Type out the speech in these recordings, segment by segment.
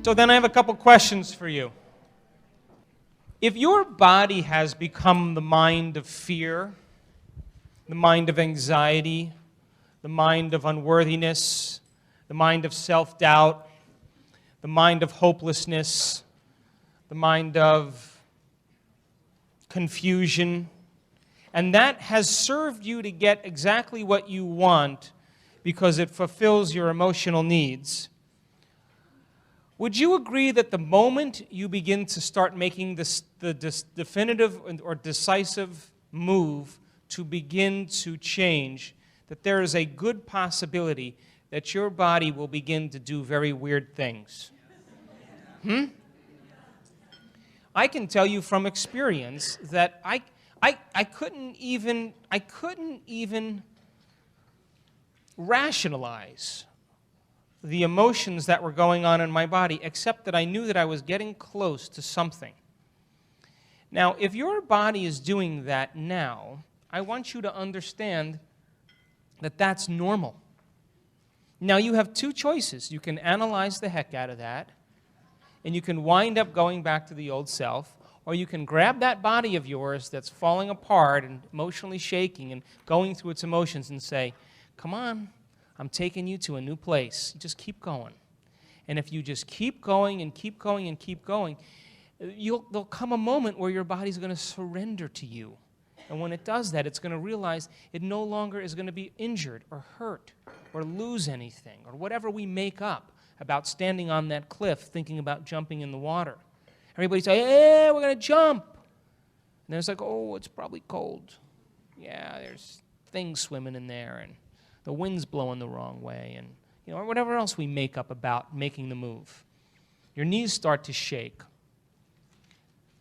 So then I have a couple questions for you. If your body has become the mind of fear, the mind of anxiety, the mind of unworthiness, the mind of self-doubt, the mind of hopelessness, the mind of confusion, and that has served you to get exactly what you want because it fulfills your emotional needs, would you agree that the moment you begin to start making the definitive or decisive move to begin to change, that there is a good possibility that your body will begin to do very weird things? I can tell you from experience that I couldn't even rationalize the emotions that were going on in my body, except that I knew that I was getting close to something. Now, if your body is doing that now, I want you to understand that that's normal. Now, you have two choices. You can analyze the heck out of that, and you can wind up going back to the old self, or you can grab that body of yours that's falling apart and emotionally shaking and going through its emotions and say, come on, I'm taking you to a new place. Just keep going. And if you just keep going and keep going and keep going, there'll come a moment where your body's going to surrender to you. And when it does that, it's going to realize it no longer is going to be injured or hurt or lose anything or whatever we make up about standing on that cliff thinking about jumping in the water. Everybody say, hey, we're going to jump. And then it's like, oh, it's probably cold. Yeah, there's things swimming in there, and the wind's blowing the wrong way, and or whatever else we make up about making the move. Your knees start to shake.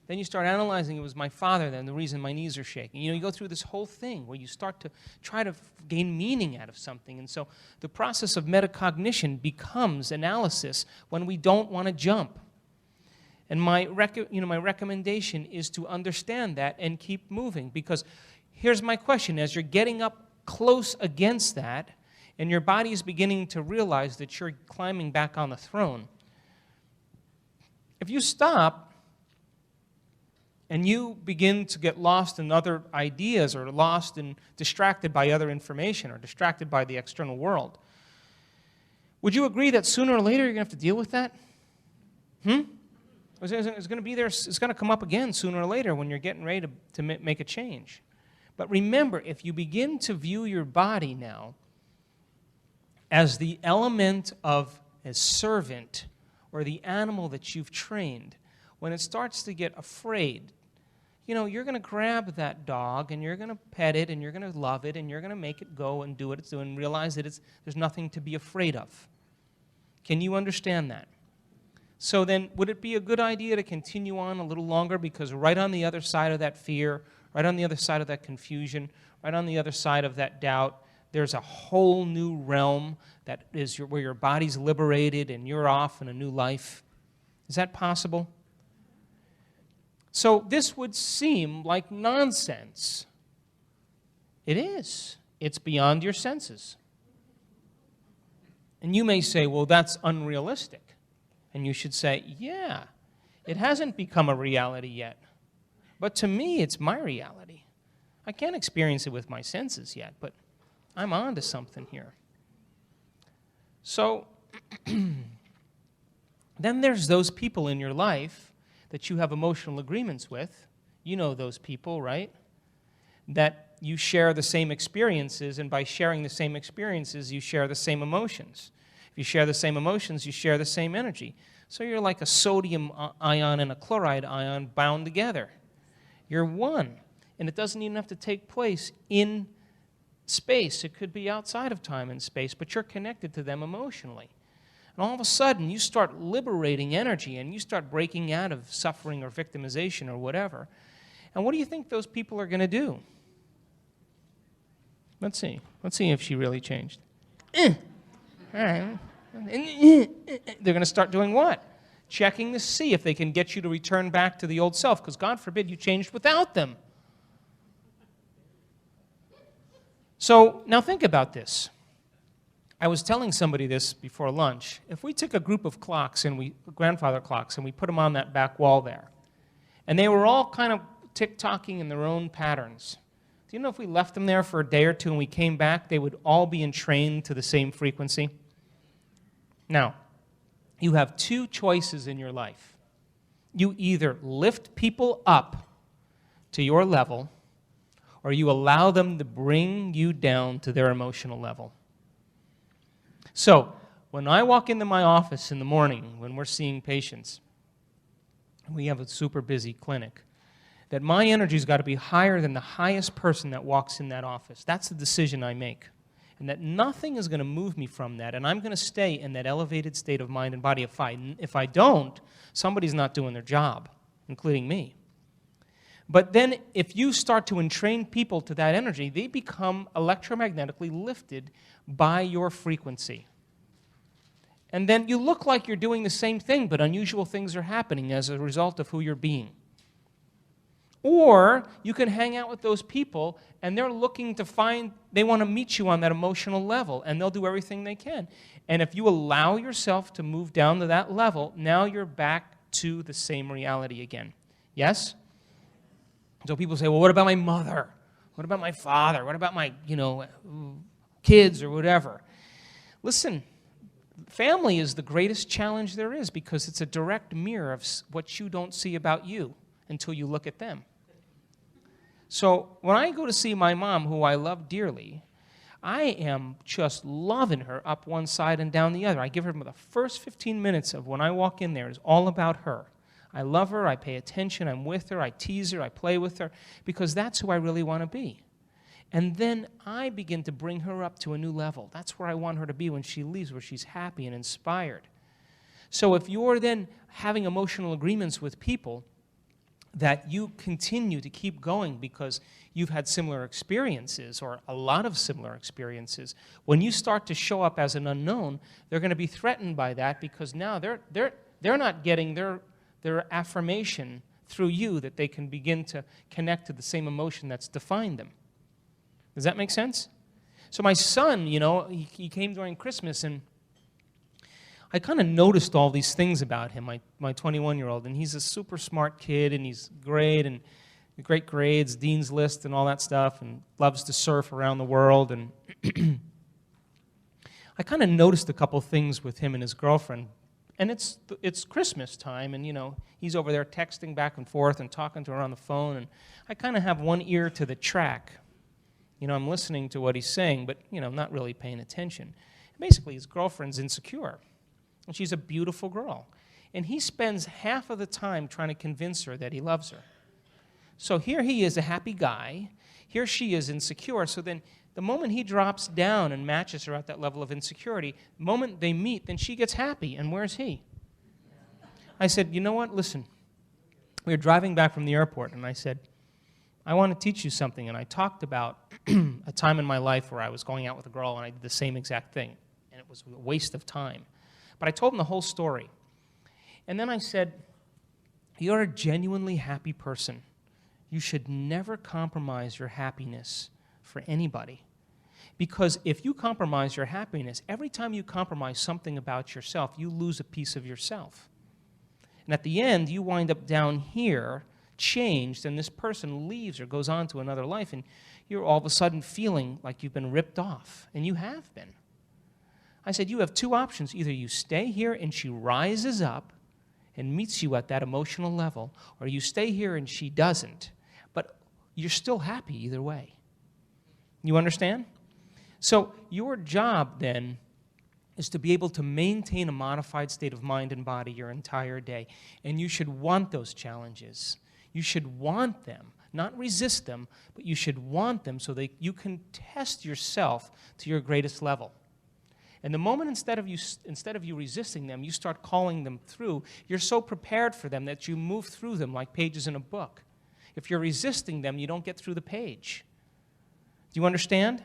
Then you start analyzing, it was my father then, the reason my knees are shaking. You go through this whole thing where you start to try to gain meaning out of something. And so the process of metacognition becomes analysis when we don't want to jump. And my recommendation is to understand that and keep moving. Because here's my question. As you're getting up close against that, and your body is beginning to realize that you're climbing back on the throne, if you stop and you begin to get lost in other ideas or lost and distracted by other information or distracted by the external world, would you agree that sooner or later you're going to have to deal with that? It's going to be there. It's going to come up again sooner or later when you're getting ready to make a change. But remember, if you begin to view your body now as the element of a servant or the animal that you've trained, when it starts to get afraid, you're going to grab that dog and you're going to pet it and you're going to love it and you're going to make it go and do what it's doing and realize that there's nothing to be afraid of. Can you understand that? So then, would it be a good idea to continue on a little longer? Because right on the other side of that fear, right on the other side of that confusion, right on the other side of that doubt, there's a whole new realm that is where your body's liberated and you're off in a new life. Is that possible? So this would seem like nonsense. It is. It's beyond your senses. And you may say, well, that's unrealistic. And you should say, yeah, it hasn't become a reality yet. But to me, it's my reality. I can't experience it with my senses yet, but I'm on to something here. So then there's those people in your life that you have emotional agreements with. You know those people, right? That you share the same experiences, and by sharing the same experiences, you share the same emotions. If you share the same emotions, you share the same energy. So you're like a sodium ion and a chloride ion bound together. You're one. And it doesn't even have to take place in space. It could be outside of time and space, but you're connected to them emotionally. And all of a sudden, you start liberating energy, and you start breaking out of suffering or victimization or whatever. And what do you think those people are going to do? Let's see. Let's see if she really changed. All right. They're going to start doing what? Checking to see if they can get you to return back to the old self, because God forbid you changed without them. So now think about this. I was telling somebody this before lunch. If we took a group of clocks, grandfather clocks, and we put them on that back wall there, and they were all kind of tick-tocking in their own patterns, do you know if we left them there for a day or two and we came back, they would all be entrained to the same frequency? Now, you have two choices in your life. You either lift people up to your level, or you allow them to bring you down to their emotional level. So, when I walk into my office in the morning, when we're seeing patients, we have a super busy clinic, that my energy's got to be higher than the highest person that walks in that office. That's the decision I make. And that nothing is going to move me from that, and I'm going to stay in that elevated state of mind and body. If I don't, somebody's not doing their job, including me. But then if you start to entrain people to that energy, they become electromagnetically lifted by your frequency. And then you look like you're doing the same thing, but unusual things are happening as a result of who you're being. Or you can hang out with those people, and they're looking to they want to meet you on that emotional level, and they'll do everything they can. And if you allow yourself to move down to that level, now you're back to the same reality again. Yes? So people say, well, what about my mother? What about my father? What about my, kids or whatever? Listen, family is the greatest challenge there is because it's a direct mirror of what you don't see about you until you look at them. So when I go to see my mom, who I love dearly, I am just loving her up one side and down the other. I give her the first 15 minutes of when I walk in there is all about her. I love her, I pay attention, I'm with her, I tease her, I play with her, because that's who I really want to be. And then I begin to bring her up to a new level. That's where I want her to be when she leaves, where she's happy and inspired. So if you're then having emotional agreements with people, that you continue to keep going because you've had similar experiences or a lot of similar experiences. When you start to show up as an unknown, they're going to be threatened by that because now they're not getting their affirmation through you that they can begin to connect to the same emotion that's defined them. Does that make sense? So my son, he came during Christmas, and I kind of noticed all these things about him, my 21-year-old, and he's a super smart kid, and he's great, and great grades, dean's list, and all that stuff, and loves to surf around the world, and I kind of noticed a couple things with him and his girlfriend, and it's Christmas time, and he's over there texting back and forth and talking to her on the phone, and I kind of have one ear to the track. I'm listening to what he's saying, but I'm not really paying attention. Basically, his girlfriend's insecure. And she's a beautiful girl. And he spends half of the time trying to convince her that he loves her. So here he is, a happy guy. Here she is insecure. So then the moment he drops down and matches her at that level of insecurity, the moment they meet, then she gets happy. And where's he? I said, you know what? Listen. We were driving back from the airport, and I said, I want to teach you something. And I talked about a time in my life where I was going out with a girl, and I did the same exact thing. And it was a waste of time. But I told him the whole story. And then I said, you're a genuinely happy person. You should never compromise your happiness for anybody. Because if you compromise your happiness, every time you compromise something about yourself, you lose a piece of yourself. And at the end, you wind up down here, changed, and this person leaves or goes on to another life, and you're all of a sudden feeling like you've been ripped off. And you have been. I said, you have two options. Either you stay here and she rises up and meets you at that emotional level, or you stay here and she doesn't. But you're still happy either way. You understand? So your job then is to be able to maintain a modified state of mind and body your entire day. And you should want those challenges. You should want them, not resist them, but you should want them so that you can test yourself to your greatest level. And the moment instead of you resisting them, you start calling them through, you're so prepared for them that you move through them like pages in a book. If you're resisting them, you don't get through the page. Do you understand?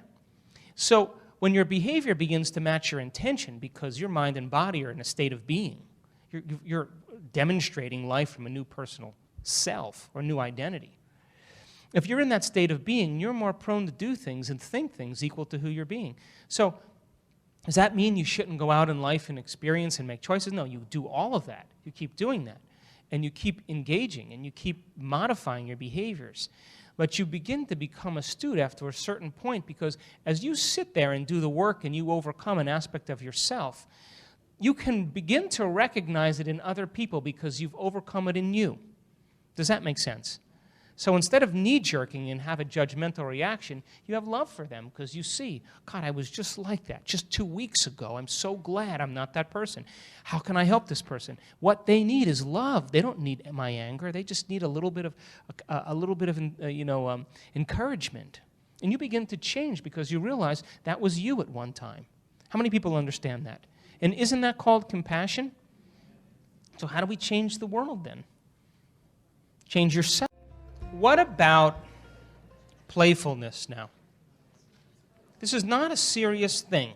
So when your behavior begins to match your intention because your mind and body are in a state of being, you're demonstrating life from a new personal self or new identity. If you're in that state of being, you're more prone to do things and think things equal to who you're being. So Does that mean you shouldn't go out in life and experience and make choices? No, you do all of that. You keep doing that. And you keep engaging and you keep modifying your behaviors. But you begin to become astute after a certain point, because as you sit there and do the work and you overcome an aspect of yourself, you can begin to recognize it in other people because you've overcome it in you. Does that make sense? So instead of knee-jerking and have a judgmental reaction, you have love for them because you see, God, I was just like that just 2 weeks ago. I'm so glad I'm not that person. How can I help this person? What they need is love. They don't need my anger. They just need a little bit of encouragement. And you begin to change because you realize that was you at one time. How many people understand that? And isn't that called compassion? So how do we change the world then? Change yourself. What about playfulness now? This is not a serious thing.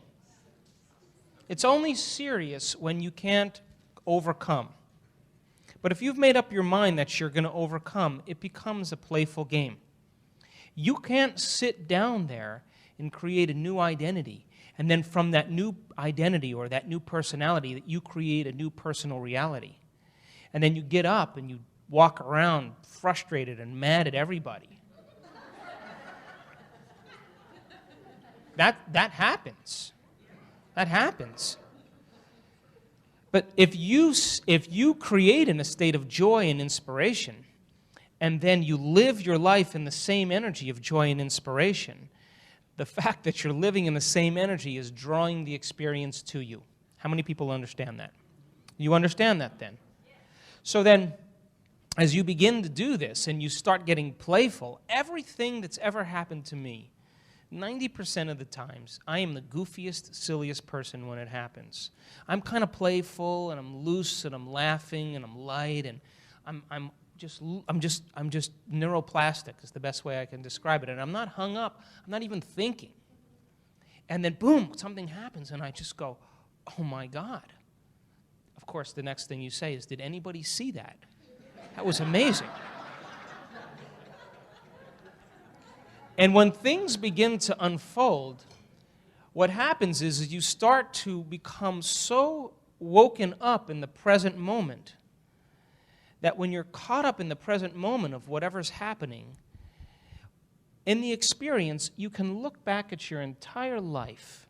It's only serious when you can't overcome. But if you've made up your mind that you're going to overcome, it becomes a playful game. You can't sit down there and create a new identity, and then from that new identity or that new personality, that you create a new personal reality. And then you get up and you walk around frustrated and mad at everybody. That happens. That happens. But if you create in a state of joy and inspiration, and then you live your life in the same energy of joy and inspiration, the fact that you're living in the same energy is drawing the experience to you. How many people understand that? You understand that then? So then, as you begin to do this and you start getting playful, everything that's ever happened to me, 90% of the times, I am the goofiest, silliest person when it happens. I'm kind of playful and I'm loose and I'm laughing and I'm light and I'm just neuroplastic is the best way I can describe it. And I'm not hung up. I'm not even thinking. And then boom, something happens and I just go, oh my God. Of course, the next thing you say is, did anybody see that? That was amazing. And when things begin to unfold, what happens is you start to become so woken up in the present moment that when you're caught up in the present moment of whatever's happening, in the experience, you can look back at your entire life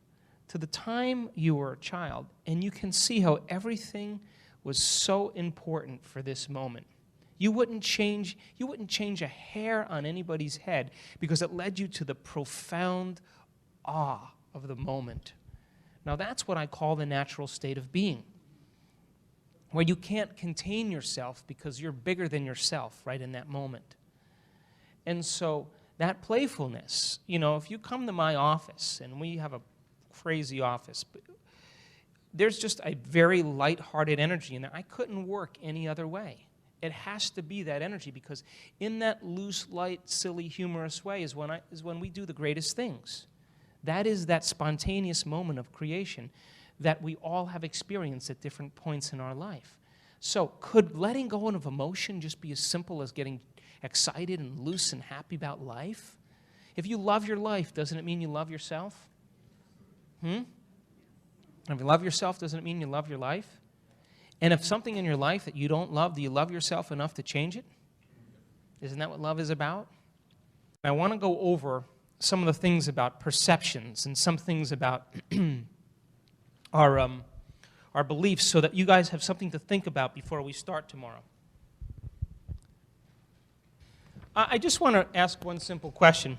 to the time you were a child, and you can see how everything was so important for this moment. You wouldn't change a hair on anybody's head because it led you to the profound awe of the moment. Now that's what I call the natural state of being, where you can't contain yourself because you're bigger than yourself right in that moment. And so that playfulness, if you come to my office, and we have a crazy office, but there's just a very light-hearted energy in there. I couldn't work any other way. It has to be that energy, because in that loose, light, silly, humorous way is when we do the greatest things. That is that spontaneous moment of creation that we all have experienced at different points in our life. So could letting go of emotion just be as simple as getting excited and loose and happy about life? If you love your life, doesn't it mean you love yourself? If you love yourself, doesn't it mean you love your life? And if something in your life that you don't love, do you love yourself enough to change it? Isn't that what love is about? I want to go over some of the things about perceptions and some things about our beliefs so that you guys have something to think about before we start tomorrow. I just want to ask one simple question.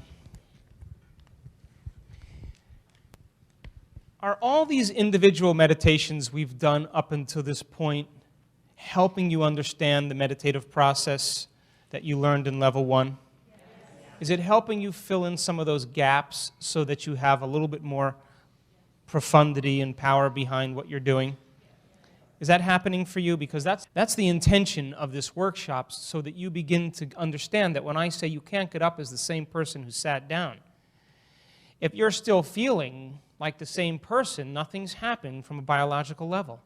Are all these individual meditations we've done up until this point helping you understand the meditative process that you learned in level 1? Yes. Is it helping you fill in some of those gaps so that you have a little bit more profundity and power behind what you're doing? Is that happening for you? Because that's the intention of this workshop, so that you begin to understand that when I say you can't get up as the same person who sat down, if you're still feeling like the same person, nothing's happened from a biological level.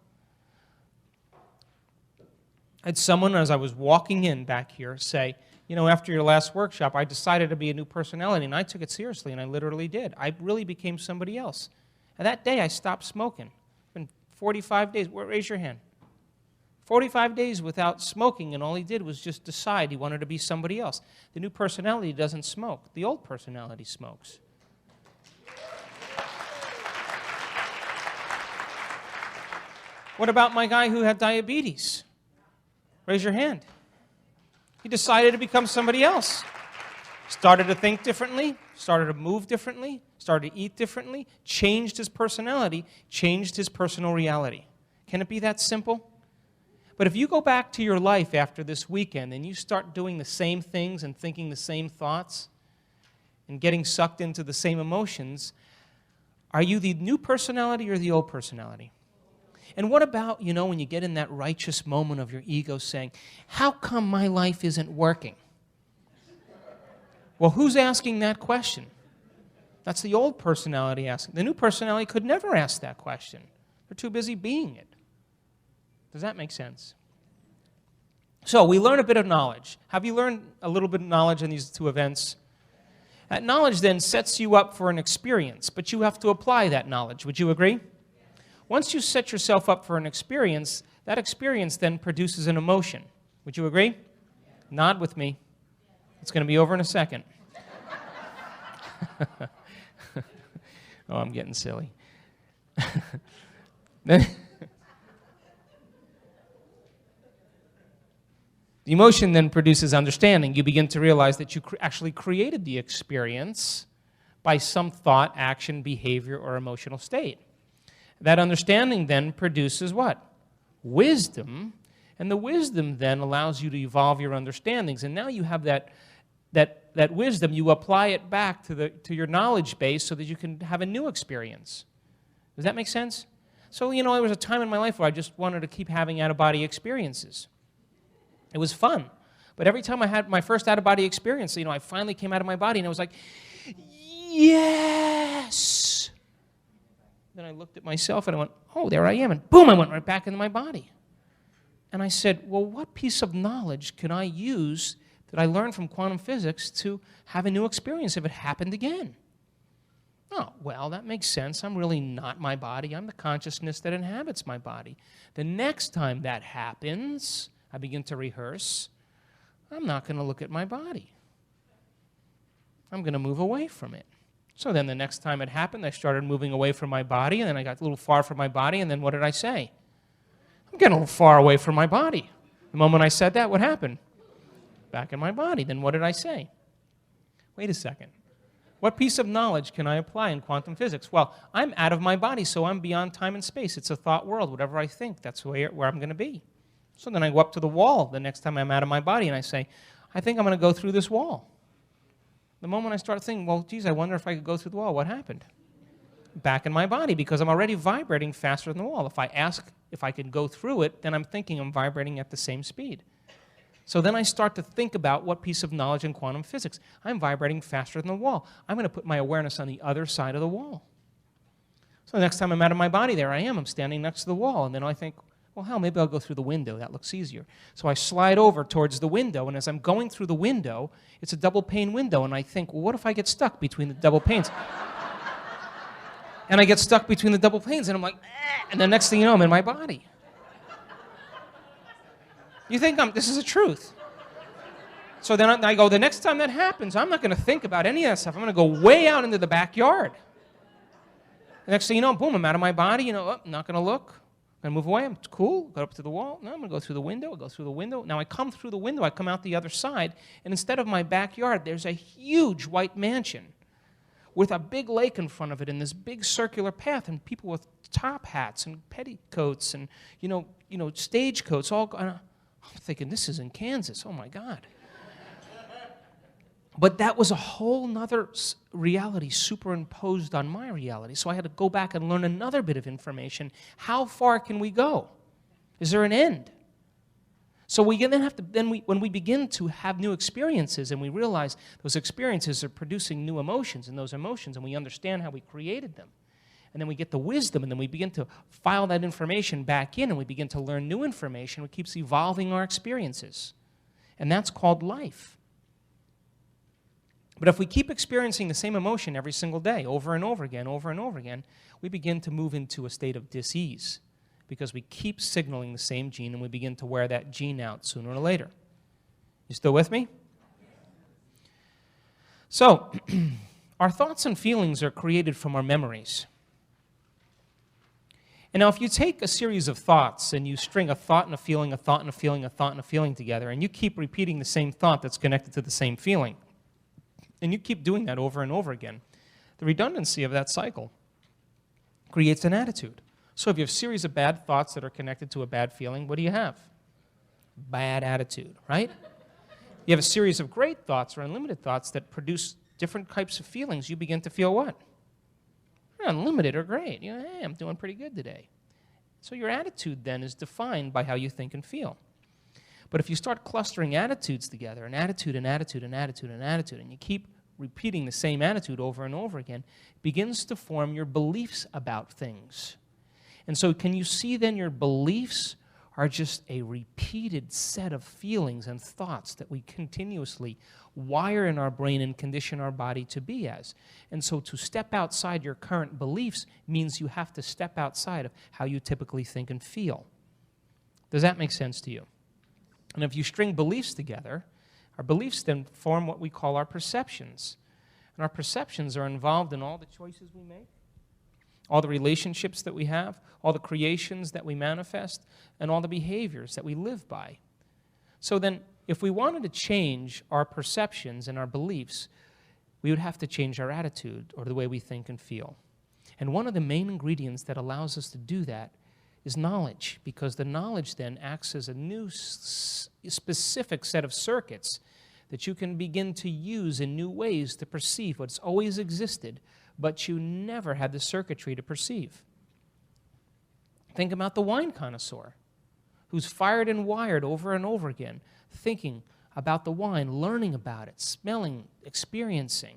I had someone, as I was walking in back here, say, after your last workshop, I decided to be a new personality, and I took it seriously, and I literally did. I really became somebody else. And that day I stopped smoking. It's been 45 days. Raise your hand. 45 days without smoking, and all he did was just decide he wanted to be somebody else. The new personality doesn't smoke. The old personality smokes. What about my guy who had diabetes? Raise your hand. He decided to become somebody else. Started to think differently, started to move differently, started to eat differently, changed his personality, changed his personal reality. Can it be that simple? But if you go back to your life after this weekend and you start doing the same things and thinking the same thoughts and getting sucked into the same emotions, are you the new personality or the old personality? And what about, when you get in that righteous moment of your ego saying, how come my life isn't working? Well, who's asking that question? That's the old personality asking. The new personality could never ask that question. They're too busy being it. Does that make sense? So we learn a bit of knowledge. Have you learned a little bit of knowledge in these two events? That knowledge then sets you up for an experience, but you have to apply that knowledge. Would you agree? Once you set yourself up for an experience, that experience then produces an emotion. Would you agree? Nod with me. It's going to be over in a second. Oh, I'm getting silly. Then the emotion then produces understanding. You begin to realize that you actually created the experience by some thought, action, behavior, or emotional state. That understanding then produces what? Wisdom. And the wisdom then allows you to evolve your understandings. And now you have that wisdom, you apply it back to your knowledge base so that you can have a new experience. Does that make sense? So, there was a time in my life where I just wanted to keep having out-of-body experiences. It was fun. But every time I had my first out-of-body experience, I finally came out of my body and I was like, yes! Then I looked at myself and I went, oh, there I am. And boom, I went right back into my body. And I said, well, what piece of knowledge can I use that I learned from quantum physics to have a new experience if it happened again? Oh, well, that makes sense. I'm really not my body. I'm the consciousness that inhabits my body. The next time that happens, I begin to rehearse, I'm not going to look at my body. I'm going to move away from it. So then the next time it happened, I started moving away from my body, and then I got a little far from my body, and then what did I say? I'm getting a little far away from my body. The moment I said that, what happened? Back in my body. Then what did I say? Wait a second. What piece of knowledge can I apply in quantum physics? Well, I'm out of my body, so I'm beyond time and space. It's a thought world. Whatever I think, that's where I'm going to be. So then I go up to the wall the next time I'm out of my body, and I say, I think I'm going to go through this wall. The moment I start thinking, well, geez, I wonder if I could go through the wall, what happened? Back in my body, because I'm already vibrating faster than the wall. If I ask if I could go through it, then I'm thinking I'm vibrating at the same speed. So then I start to think about what piece of knowledge in quantum physics. I'm vibrating faster than the wall. I'm going to put my awareness on the other side of the wall. So the next time I'm out of my body, there I am. I'm standing next to the wall. And then I think, well, hell, maybe I'll go through the window. That looks easier. So I slide over towards the window, and as I'm going through the window, it's a double-pane window, and I think, well, what if I get stuck between the double panes? And I get stuck between the double panes, and I'm like, and the next thing you know, I'm in my body. You think this is the truth. So then I go, the next time that happens, I'm not going to think about any of that stuff. I'm going to go way out into the backyard. The next thing you know, boom, I'm out of my body. I'm not going to look. I'm going to move away. I'm cool. Go up to the wall. No, I'm going to go through the window. I go through the window. Now I come through the window. I come out the other side. And instead of my backyard, there's a huge white mansion with a big lake in front of it and this big circular path and people with top hats and petticoats and, stagecoats. I'm thinking, this is in Kansas. Oh, my God. But that was a whole nother reality superimposed on my reality. So I had to go back and learn another bit of information. How far can we go? Is there an end? So we then have to, when we begin to have new experiences and we realize those experiences are producing new emotions and those emotions, and we understand how we created them. And then we get the wisdom, and then we begin to file that information back in, and we begin to learn new information. It keeps evolving our experiences. And that's called life. But if we keep experiencing the same emotion every single day, over and over again, we begin to move into a state of dis-ease because we keep signaling the same gene and we begin to wear that gene out sooner or later. You still with me? So, our thoughts and feelings are created from our memories. And now if you take a series of thoughts and you string a thought and a feeling, a thought and a feeling, a thought and a feeling together, and you keep repeating the same thought that's connected to the same feeling, and you keep doing that over and over again, the redundancy of that cycle creates an attitude. So if you have a series of bad thoughts that are connected to a bad feeling, what do you have? Bad attitude, right? You have a series of great thoughts or unlimited thoughts that produce different types of feelings. You begin to feel what? Unlimited or great. You know, hey, I'm doing pretty good today. So your attitude then is defined by how you think and feel. But if you start clustering attitudes together, an attitude, an attitude, an attitude, an attitude, and you keep repeating the same attitude over and over again, it begins to form your beliefs about things. And so can you see then your beliefs are just a repeated set of feelings and thoughts that we continuously wire in our brain and condition our body to be as. And so to step outside your current beliefs means you have to step outside of how you typically think and feel. Does that make sense to you? And if you string beliefs together, our beliefs then form what we call our perceptions. And our perceptions are involved in all the choices we make, all the relationships that we have, all the creations that we manifest, and all the behaviors that we live by. So then, if we wanted to change our perceptions and our beliefs, we would have to change our attitude or the way we think and feel. And one of the main ingredients that allows us to do that is knowledge, because the knowledge then acts as a new specific set of circuits that you can begin to use in new ways to perceive what's always existed, but you never had the circuitry to perceive. Think about the wine connoisseur who's fired and wired over and over again, thinking about the wine, learning about it, smelling, experiencing,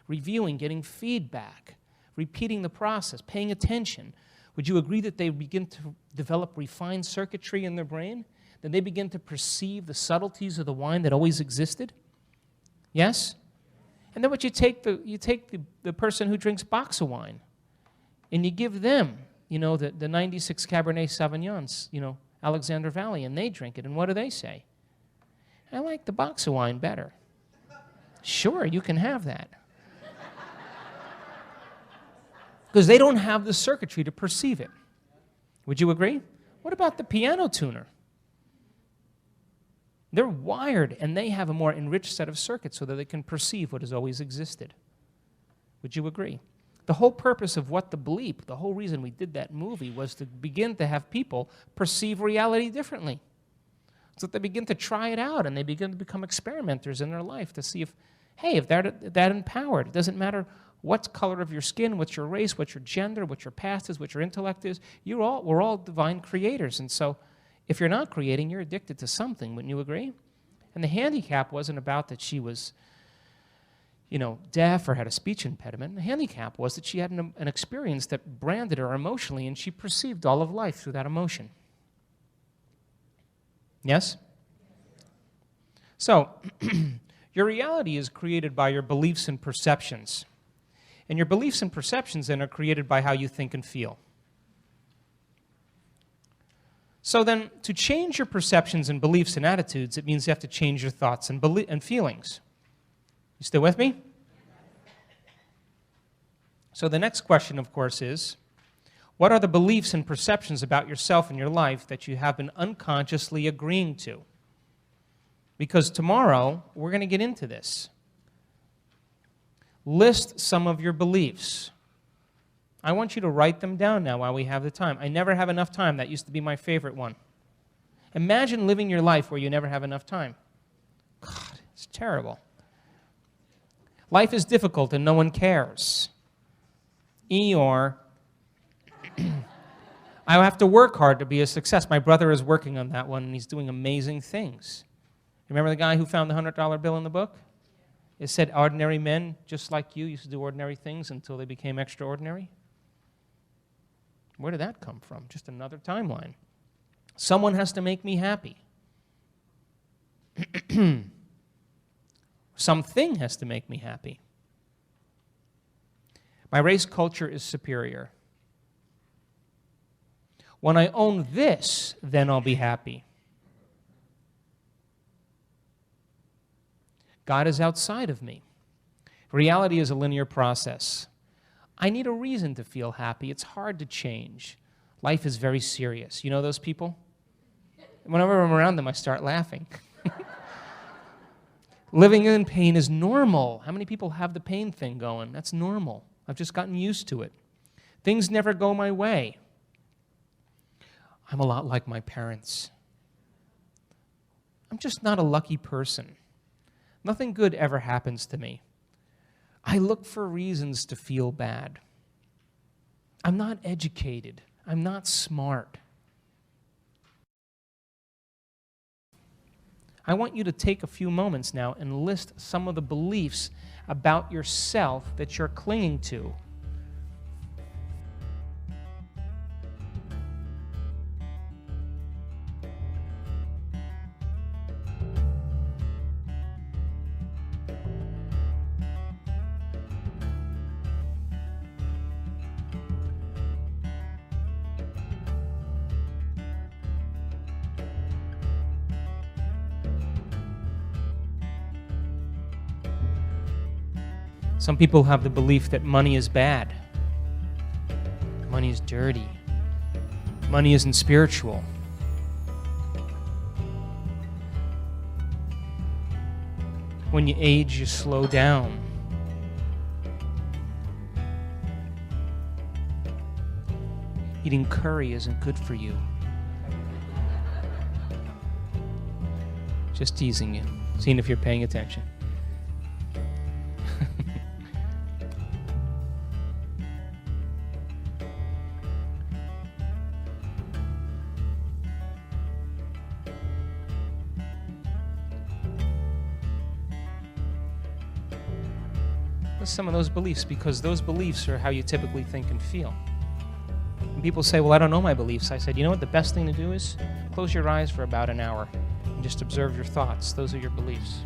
reviewing, getting feedback, repeating the process, paying attention. Would you agree that they begin to develop refined circuitry in their brain? That they begin to perceive the subtleties of the wine that always existed? Yes? And then what you take the person who drinks box of wine, and you give them, the 96 Cabernet Sauvignons, Alexander Valley, and they drink it, and what do they say? I like the box of wine better. Sure, you can have that. Because they don't have the circuitry to perceive it. Would you agree? What about the piano tuner? They're wired, and they have a more enriched set of circuits so that they can perceive what has always existed. Would you agree? The whole purpose of What the Bleep, the whole reason we did that movie, was to begin to have people perceive reality differently. So that they begin to try it out, and they begin to become experimenters in their life to see if they're empowered. It doesn't matter what color of your skin, what's your race, what your gender, what your past is, what your intellect is. We're all divine creators, and so if you're not creating, you're addicted to something. Wouldn't you agree? And the handicap wasn't about that she was, deaf or had a speech impediment. The handicap was that she had an experience that branded her emotionally, and she perceived all of life through that emotion. Yes? So, your reality is created by your beliefs and perceptions. And your beliefs and perceptions then are created by how you think and feel. So then, to change your perceptions and beliefs and attitudes, it means you have to change your thoughts and feelings. You still with me? So the next question, of course, is, what are the beliefs and perceptions about yourself and your life that you have been unconsciously agreeing to? Because tomorrow, we're going to get into this. List some of your beliefs. I want you to write them down now while we have the time. I never have enough time. That used to be my favorite one. Imagine living your life where you never have enough time. God, it's terrible. Life is difficult and no one cares. Eeyore, I have to work hard to be a success. My brother is working on that one, and he's doing amazing things. Remember the guy who found the $100 bill in the book? It said ordinary men, just like you, used to do ordinary things until they became extraordinary. Where did that come from? Just another timeline. Someone has to make me happy. Something has to make me happy. My race culture is superior. When I own this, then I'll be happy. God is outside of me. Reality is a linear process. I need a reason to feel happy. It's hard to change. Life is very serious. You know those people? Whenever I'm around them, I start laughing. Living in pain is normal. How many people have the pain thing going? That's normal. I've just gotten used to it. Things never go my way. I'm a lot like my parents. I'm just not a lucky person. Nothing good ever happens to me. I look for reasons to feel bad. I'm not educated. I'm not smart. I want you to take a few moments now and list some of the beliefs about yourself that you're clinging to. Some people have the belief that money is bad. Money is dirty. Money isn't spiritual. When you age, you slow down. Eating curry isn't good for you. Just teasing you, seeing if you're paying attention. Some of those beliefs, because those beliefs are how you typically think and feel. When people say, well, I don't know my beliefs, I said, you know what the best thing to do is? Close your eyes for about an hour and just observe your thoughts. Those are your beliefs.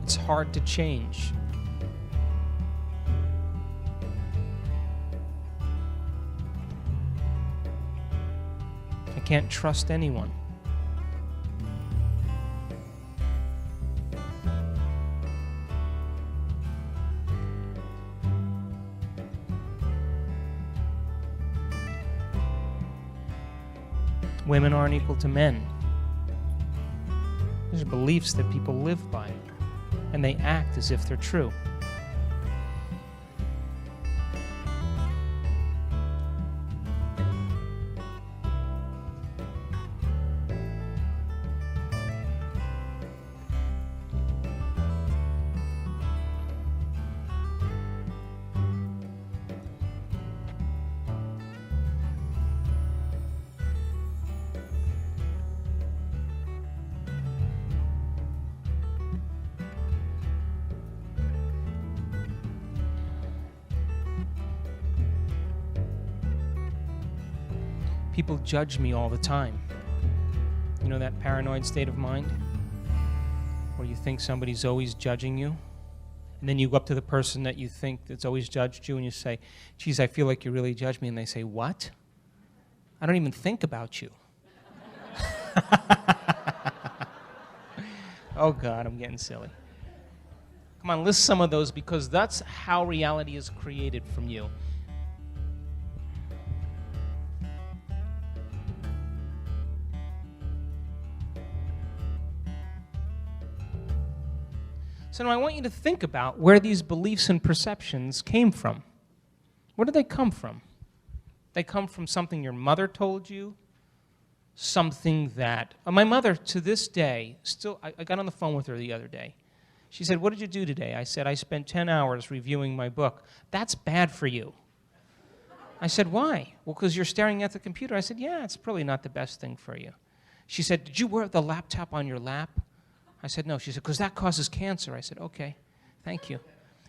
It's hard to change. I can't trust anyone. Women aren't equal to men. These are beliefs that people live by, and they act as if they're true. People judge me all the time. You know that paranoid state of mind? Where you think somebody's always judging you? And then you go up to the person that you think that's always judged you and you say, geez, I feel like you really judge me. And they say, what? I don't even think about you. Oh, God, I'm getting silly. Come on, list some of those, because that's how reality is created from you. So now I want you to think about where these beliefs and perceptions came from. Where did they come from? They come from something your mother told you, something that... my mother, to this day, still... I got on the phone with her the other day. She said, what did you do today? I said, I spent 10 hours reviewing my book. That's bad for you. I said, why? Well, because you're staring at the computer. I said, yeah, it's probably not the best thing for you. She said, did you wear the laptop on your lap? I said, no. She said, because that causes cancer. I said, okay, thank you.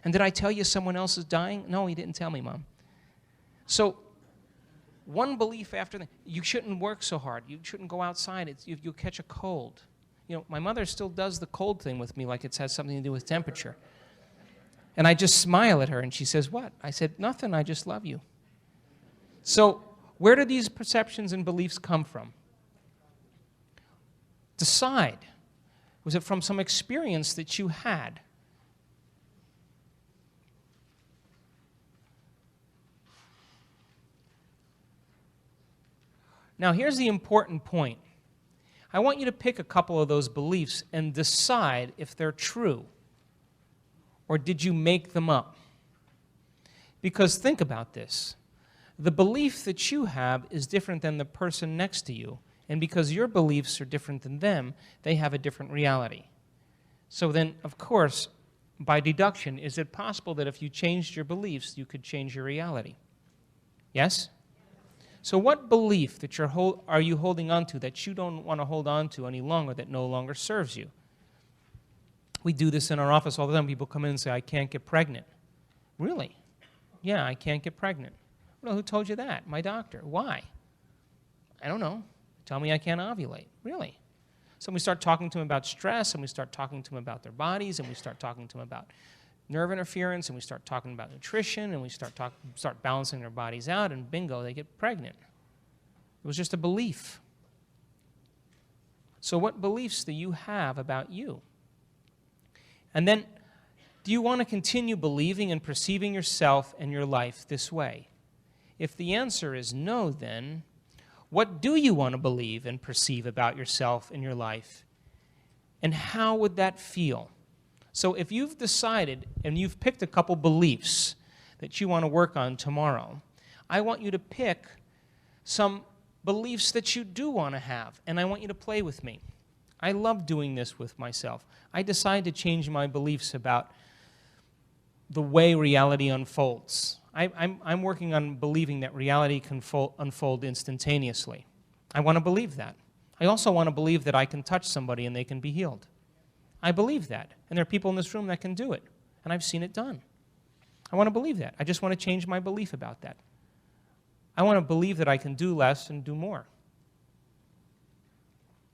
And did I tell you someone else is dying? No, he didn't tell me, Mom. So one belief after the you shouldn't work so hard. You shouldn't go outside. You'll catch a cold. You know, my mother still does the cold thing with me like it has something to do with temperature. And I just smile at her, and she says, what? I said, nothing, I just love you. So where do these perceptions and beliefs come from? Decide. Was it from some experience that you had? Now, here's the important point. I want you to pick a couple of those beliefs and decide if they're true. Or did you make them up? Because think about this. The belief that you have is different than the person next to you. And because your beliefs are different than them, they have a different reality. So then, of course, by deduction, is it possible that if you changed your beliefs, you could change your reality? Yes? So what belief that are you holding on to that you don't want to hold on to any longer, that no longer serves you? We do this in our office all the time. People come in and say, I can't get pregnant. Really? Yeah, I can't get pregnant. Well, who told you that? My doctor. Why? I don't know. Tell me I can't ovulate. Really? So we start talking to them about stress, and we start talking to them about their bodies, and we start talking to them about nerve interference, and we start talking about nutrition, and we start balancing their bodies out, and bingo, they get pregnant. It was just a belief. So what beliefs do you have about you? And then, do you want to continue believing and perceiving yourself and your life this way? If the answer is no, then what do you want to believe and perceive about yourself and your life? And how would that feel? So if you've decided and you've picked a couple beliefs that you want to work on tomorrow, I want you to pick some beliefs that you do want to have, and I want you to play with me. I love doing this with myself. I decided to change my beliefs about the way reality unfolds. I'm working on believing that reality can unfold instantaneously. I want to believe that. I also want to believe that I can touch somebody and they can be healed. I believe that. And there are people in this room that can do it. And I've seen it done. I want to believe that. I just want to change my belief about that. I want to believe that I can do less and do more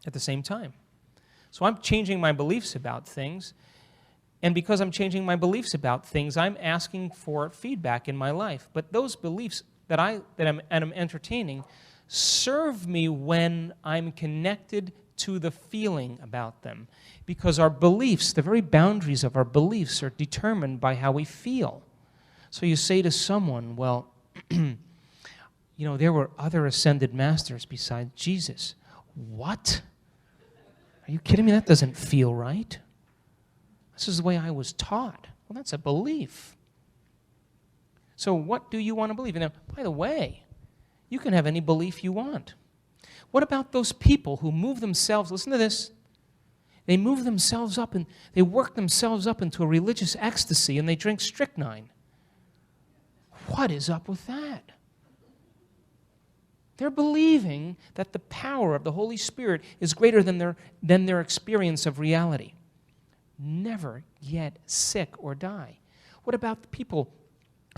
at the same time. So I'm changing my beliefs about things, and because I'm changing my beliefs about things, I'm asking for feedback in my life. But those beliefs that I'm entertaining serve me when I'm connected to the feeling about them, because our beliefs, the very boundaries of our beliefs, are determined by how we feel. So you say to someone, well, you know, there were other ascended masters besides Jesus. What? Are you kidding me? That doesn't feel right. This is the way I was taught. Well, that's a belief. So what do you want to believe? And now, by the way, you can have any belief you want. What about those people who move themselves, listen to this, they move themselves up and they work themselves up into a religious ecstasy and they drink strychnine? What is up with that? They're believing that the power of the Holy Spirit is greater than their experience of reality. Never get sick or die. What about the people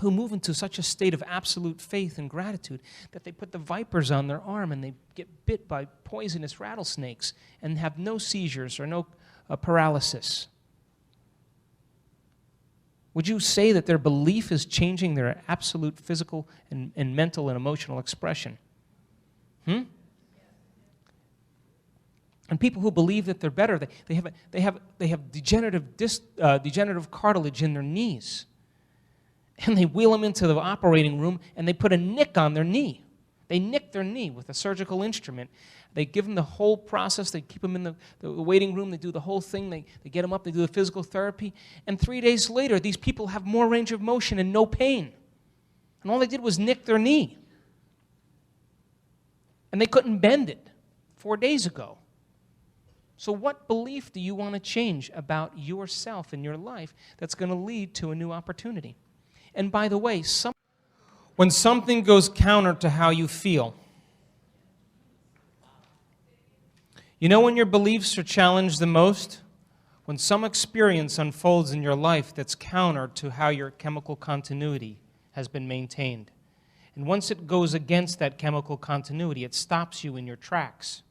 who move into such a state of absolute faith and gratitude that they put the vipers on their arm and they get bit by poisonous rattlesnakes and have no seizures or no paralysis? Would you say that their belief is changing their absolute physical and mental and emotional expression? And people who believe that they're better, they have degenerative cartilage in their knees. And they wheel them into the operating room and they put a nick on their knee. They nick their knee with a surgical instrument. They give them the whole process. They keep them in the waiting room. They do the whole thing. They get them up. They do the physical therapy. And 3 days later, these people have more range of motion and no pain. And all they did was nick their knee. And they couldn't bend it 4 days ago. So what belief do you want to change about yourself and your life that's going to lead to a new opportunity? And by the way, when something goes counter to how you feel, you know when your beliefs are challenged the most? When some experience unfolds in your life that's counter to how your chemical continuity has been maintained. And once it goes against that chemical continuity, it stops you in your tracks.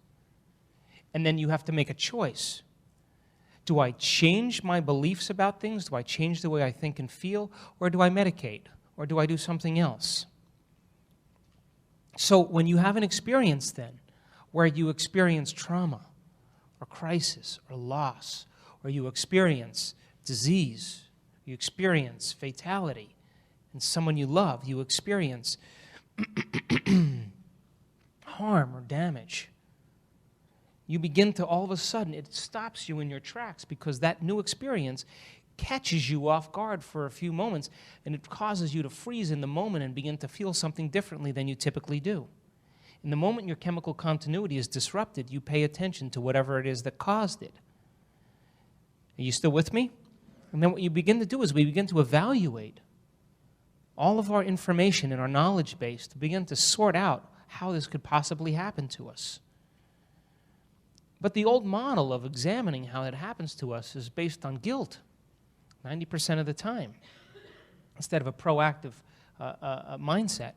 And then you have to make a choice. Do I change my beliefs about things? Do I change the way I think and feel? Or do I medicate? Or do I do something else? So when you have an experience then, where you experience trauma, or crisis, or loss, or you experience disease, you experience fatality, and someone you love, you experience harm or damage, you begin to, all of a sudden, it stops you in your tracks because that new experience catches you off guard for a few moments, and it causes you to freeze in the moment and begin to feel something differently than you typically do. In the moment your chemical continuity is disrupted, you pay attention to whatever it is that caused it. Are you still with me? And then what you begin to do is we begin to evaluate all of our information in our knowledge base to begin to sort out how this could possibly happen to us. But the old model of examining how it happens to us is based on guilt 90% of the time instead of a proactive mindset.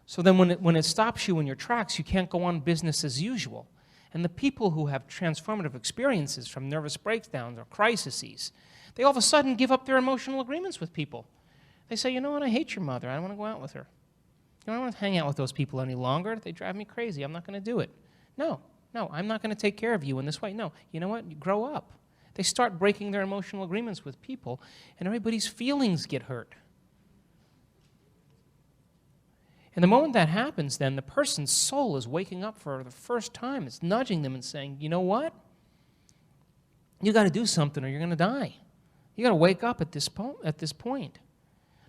So then when it stops you in your tracks, you can't go on business as usual. And the people who have transformative experiences from nervous breakdowns or crises, they all of a sudden give up their emotional agreements with people. They say, you know what, I hate your mother. I don't want to go out with her. I don't want to hang out with those people any longer. They drive me crazy. I'm not going to do it. No, I'm not going to take care of you in this way. No, you know what? You grow up. They start breaking their emotional agreements with people, and everybody's feelings get hurt. And the moment that happens, then, the person's soul is waking up for the first time. It's nudging them and saying, you know what? You got to do something or you're going to die. You got to wake up at this point.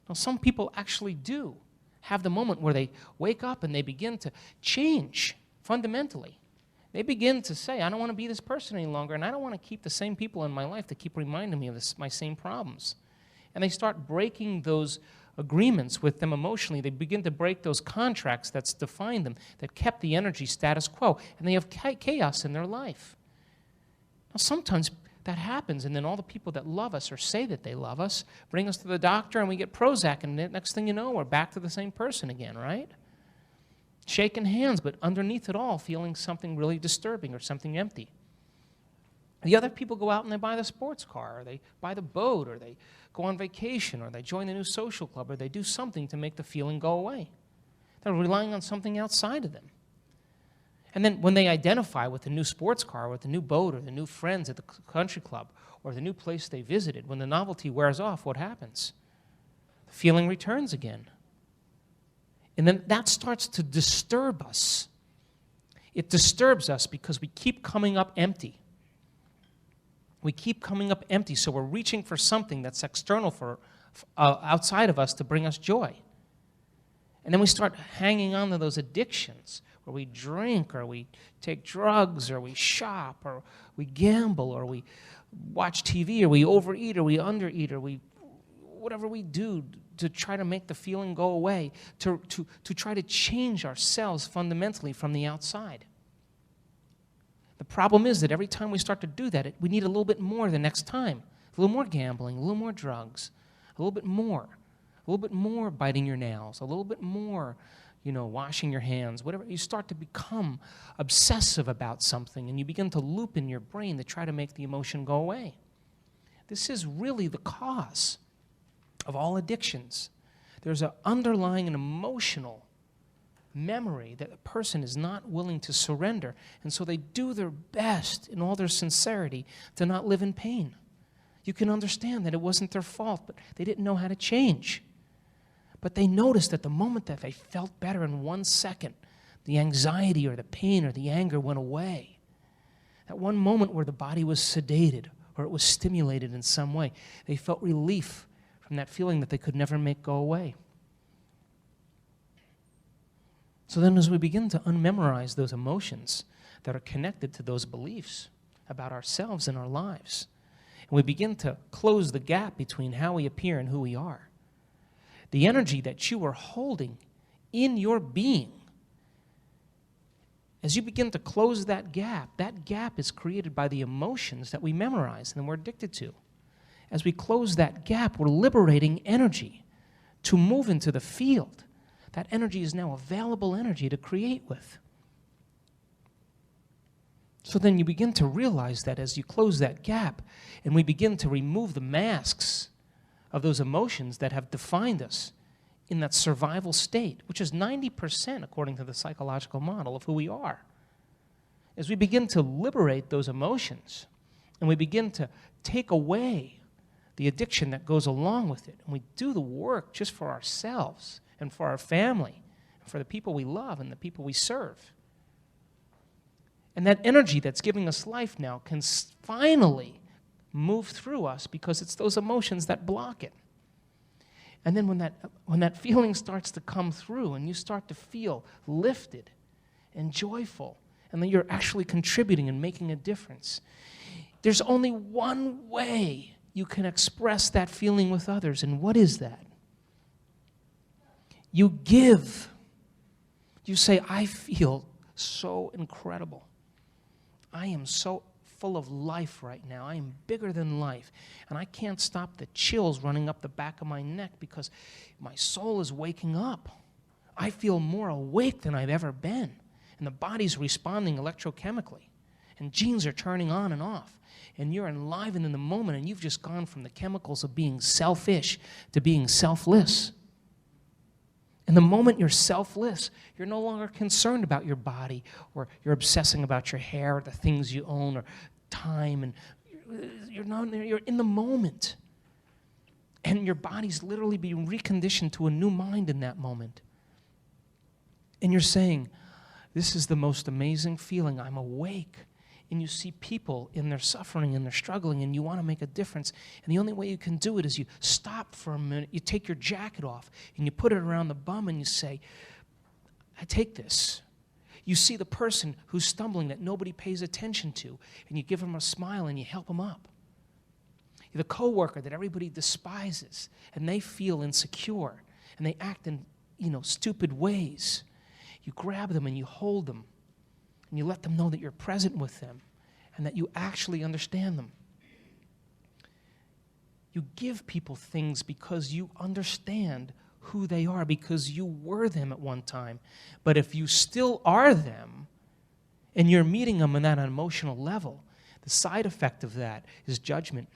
Now, some people actually do have the moment where they wake up and they begin to change fundamentally. They begin to say, I don't want to be this person any longer, and I don't want to keep the same people in my life that keep reminding me of my same problems. And they start breaking those agreements with them emotionally. They begin to break those contracts that's defined them, that kept the energy status quo, and they have chaos in their life. Now, sometimes that happens, and then all the people that love us or say that they love us bring us to the doctor, and we get Prozac, and the next thing you know, we're back to the same person again, right? Shaking hands, but underneath it all, feeling something really disturbing or something empty. The other people go out and they buy the sports car, or they buy the boat, or they go on vacation, or they join a new social club, or they do something to make the feeling go away. They're relying on something outside of them. And then when they identify with the new sports car, with the new boat, or the new friends at the country club, or the new place they visited, when the novelty wears off, what happens? The feeling returns again. And then that starts to disturb us. It disturbs us because we keep coming up empty. We keep coming up empty, so we're reaching for something that's external outside of us to bring us joy. And then we start hanging on to those addictions, where we drink, or we take drugs, or we shop, or we gamble, or we watch TV, or we overeat, or we undereat, or whatever we do to try to make the feeling go away, to try to change ourselves fundamentally from the outside. The problem is that every time we start to do that, we need a little bit more the next time. A little more gambling, a little more drugs, a little bit more biting your nails, a little bit more, washing your hands, whatever. You start to become obsessive about something, and you begin to loop in your brain to try to make the emotion go away. This is really the cause of all addictions. There's an underlying and emotional memory that a person is not willing to surrender, and so they do their best in all their sincerity to not live in pain. You can understand that it wasn't their fault, but they didn't know how to change. But they noticed at the moment that they felt better in 1 second, the anxiety or the pain or the anger went away. That one moment where the body was sedated or it was stimulated in some way, they felt relief from that feeling that they could never make go away. So then as we begin to unmemorize those emotions that are connected to those beliefs about ourselves and our lives, and we begin to close the gap between how we appear and who we are, the energy that you are holding in your being, as you begin to close that gap is created by the emotions that we memorize and we're addicted to. As we close that gap, we're liberating energy to move into the field That energy is now available energy to create with. So then you begin to realize that as you close that gap and we begin to remove the masks of those emotions that have defined us in that survival state, which is 90% according to the psychological model of who we are. As we begin to liberate those emotions and we begin to take away the addiction that goes along with it, and we do the work just for ourselves and for our family and for the people we love and the people we serve. And that energy that's giving us life now can finally move through us because it's those emotions that block it. And then when that feeling starts to come through and you start to feel lifted and joyful and that you're actually contributing and making a difference, there's only one way you can express that feeling with others. And what is that? You give. You say, I feel so incredible. I am so full of life right now. I am bigger than life. And I can't stop the chills running up the back of my neck because my soul is waking up. I feel more awake than I've ever been. And the body's responding electrochemically. And genes are turning on and off. And you're enlivened in the moment, and you've just gone from the chemicals of being selfish to being selfless. And the moment you're selfless, you're no longer concerned about your body, or you're obsessing about your hair, or the things you own, or time, and you're in the moment. And your body's literally being reconditioned to a new mind in that moment. And you're saying, this is the most amazing feeling. I'm awake. And you see people in their suffering and they're struggling and you want to make a difference. And the only way you can do it is you stop for a minute, you take your jacket off and you put it around the bum and you say, I take this. You see the person who's stumbling that nobody pays attention to and you give them a smile and you help them up. The coworker that everybody despises and they feel insecure and they act in, stupid ways. You grab them and you hold them. And you let them know that you're present with them and that you actually understand them. You give people things because you understand who they are, because you were them at one time. But if you still are them and you're meeting them on that emotional level, the side effect of that is judgment.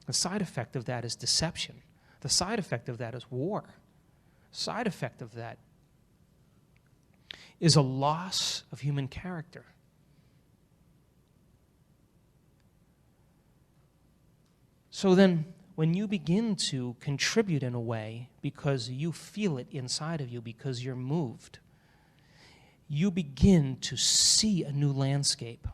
The side effect of that is deception. The side effect of that is war. The side effect of that is a loss of human character. So then, when you begin to contribute in a way because you feel it inside of you, because you're moved, you begin to see a new landscape.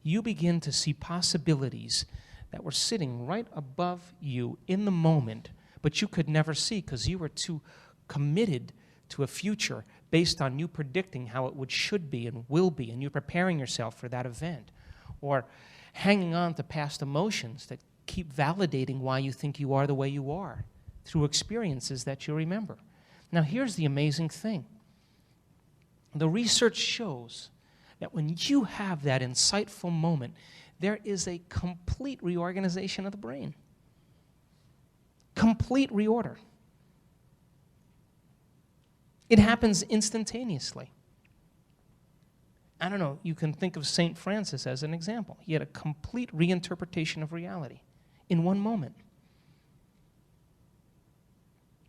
You begin to see possibilities that were sitting right above you in the moment, but you could never see because you were too committed to a future based on you predicting how it should be and will be, and you're preparing yourself for that event, or hanging on to past emotions that keep validating why you think you are the way you are through experiences that you remember. Now, here's the amazing thing. The research shows that when you have that insightful moment, there is a complete reorganization of the brain. Complete reorder. It happens instantaneously. I don't know, you can think of St. Francis as an example. He had a complete reinterpretation of reality in one moment.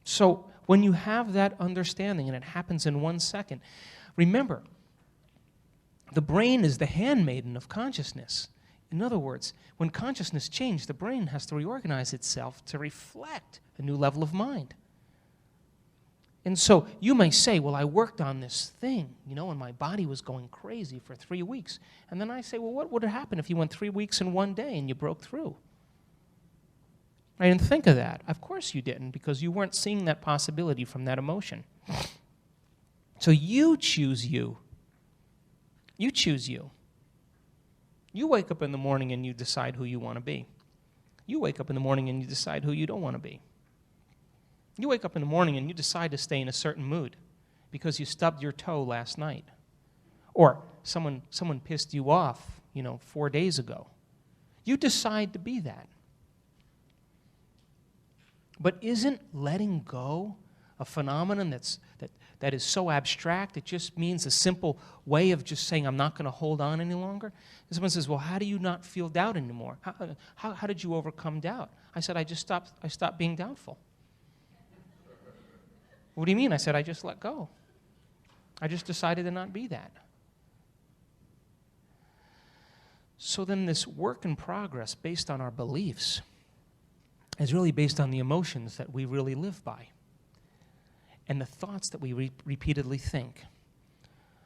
So when you have that understanding and it happens in 1 second, remember, the brain is the handmaiden of consciousness. In other words, when consciousness changes, the brain has to reorganize itself to reflect a new level of mind. And so you may say, well, I worked on this thing, and my body was going crazy for 3 weeks. And then I say, well, what would have happened if you went 3 weeks in 1 day and you broke through? I didn't think of that. Of course you didn't, because you weren't seeing that possibility from that emotion. So you choose you. You choose you. You wake up in the morning and you decide who you want to be. You wake up in the morning and you decide who you don't want to be. You wake up in the morning and you decide to stay in a certain mood because you stubbed your toe last night. Or someone pissed you off, 4 days ago. You decide to be that. But isn't letting go a phenomenon that is so abstract, it just means a simple way of just saying, I'm not going to hold on any longer? And someone says, well, how do you not feel doubt anymore? How did you overcome doubt? I said, I stopped being doubtful. What do you mean? I said, I just let go. I just decided to not be that. So then this work in progress based on our beliefs is really based on the emotions that we really live by and the thoughts that we repeatedly think.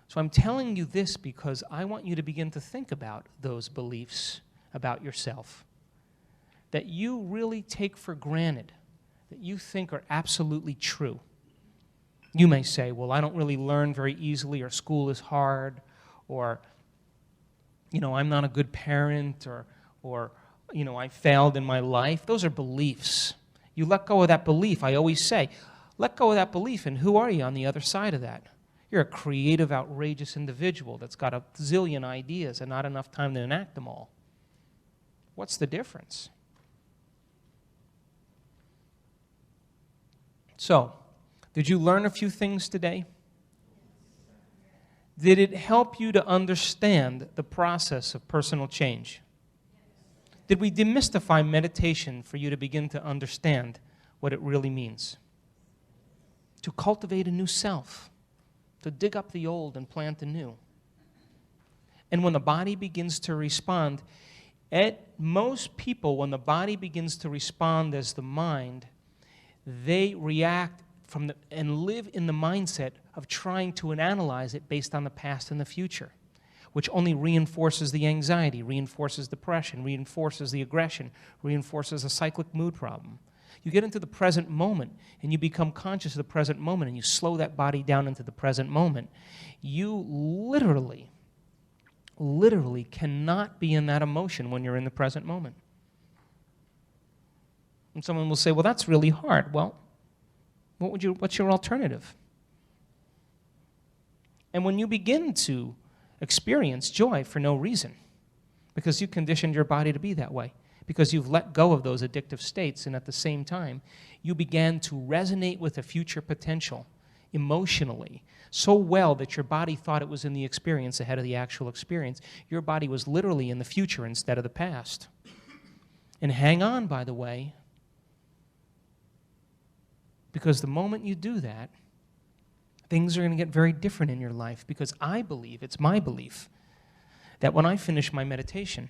So I'm telling you this because I want you to begin to think about those beliefs about yourself that you really take for granted, that you think are absolutely true. You may say, well, I don't really learn very easily, or school is hard, or, I'm not a good parent, or I failed in my life. Those are beliefs. You let go of that belief. I always say, let go of that belief, and who are you on the other side of that? You're a creative, outrageous individual that's got a zillion ideas and not enough time to enact them all. What's the difference? So, did you learn a few things today? Did it help you to understand the process of personal change? Did we demystify meditation for you to begin to understand what it really means? To cultivate a new self, to dig up the old and plant the new. And when the body begins to respond, most people, when the body begins to respond as the mind, they react and live in the mindset of trying to analyze it based on the past and the future, which only reinforces the anxiety, reinforces depression, reinforces the aggression, reinforces a cyclic mood problem. You get into the present moment and you become conscious of the present moment and you slow that body down into the present moment. You literally cannot be in that emotion when you're in the present moment. And someone will say, well, that's really hard. Well, what's your alternative? And when you begin to experience joy for no reason, because you conditioned your body to be that way, because you've let go of those addictive states, and at the same time, you began to resonate with a future potential emotionally so well that your body thought it was in the experience ahead of the actual experience. Your body was literally in the future instead of the past. And hang on, by the way, because the moment you do that, things are going to get very different in your life, because I believe, it's my belief, that when I finish my meditation,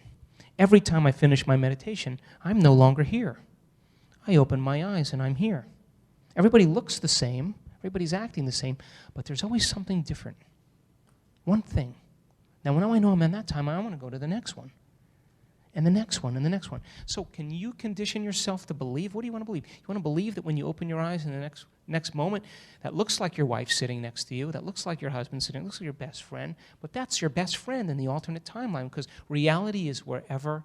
every time I finish my meditation, I'm no longer here. I open my eyes and I'm here. Everybody looks the same, everybody's acting the same, but there's always something different. One thing. Now, when I know I'm in that time, I want to go to the next one. And the next one, and the next one. So can you condition yourself to believe? What do you want to believe? You want to believe that when you open your eyes in the next moment, that looks like your wife sitting next to you, that looks like your husband sitting, looks like your best friend, but that's your best friend in the alternate timeline, because reality is wherever